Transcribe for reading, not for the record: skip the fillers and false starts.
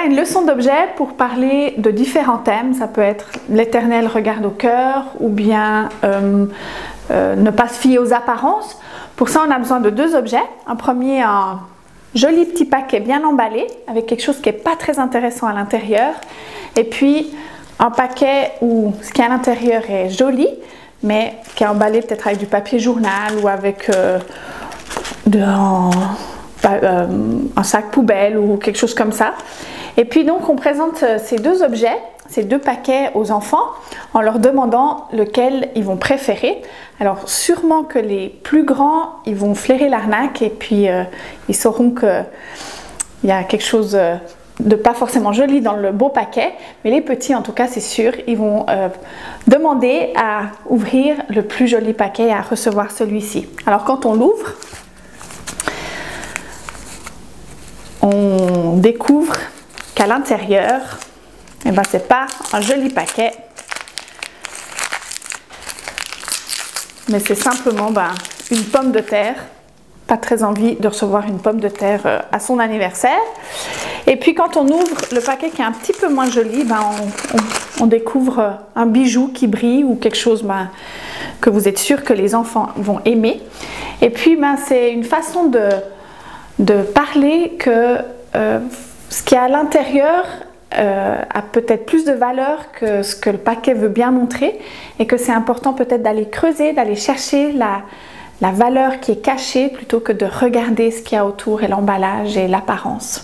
une leçon d'objet pour parler de différents thèmes. Ça peut être l'éternel regarde au cœur ou bien ne pas se fier aux apparences. Pour ça, on a besoin de deux objets. Un premier, un joli petit paquet bien emballé avec quelque chose qui n'est pas très intéressant à l'intérieur. Et puis, un paquet où ce qui est à l'intérieur est joli, mais qui est emballé peut-être avec du papier journal ou avec un sac poubelle ou quelque chose comme ça. Et puis donc on présente ces deux objets, ces deux paquets aux enfants en leur demandant lequel ils vont préférer. Alors sûrement que les plus grands, ils vont flairer l'arnaque et puis ils sauront qu'il y a quelque chose de pas forcément joli dans le beau paquet, mais les petits en tout cas c'est sûr, ils vont demander à ouvrir le plus joli paquet et à recevoir celui-ci. Alors quand on l'ouvre, on découvre qu'à l'intérieur, eh ben, c'est pas un joli paquet, mais c'est simplement une pomme de terre. Pas très envie de recevoir une pomme de terre à son anniversaire. Et puis quand on ouvre le paquet qui est un petit peu moins joli, on découvre un bijou qui brille ou quelque chose que vous êtes sûr que les enfants vont aimer. Et puis c'est une façon de parler que ce qui est à l'intérieur a peut-être plus de valeur que ce que le paquet veut bien montrer et que c'est important peut-être d'aller creuser, d'aller chercher la valeur qui est cachée plutôt que de regarder ce qu'il y a autour et l'emballage et l'apparence.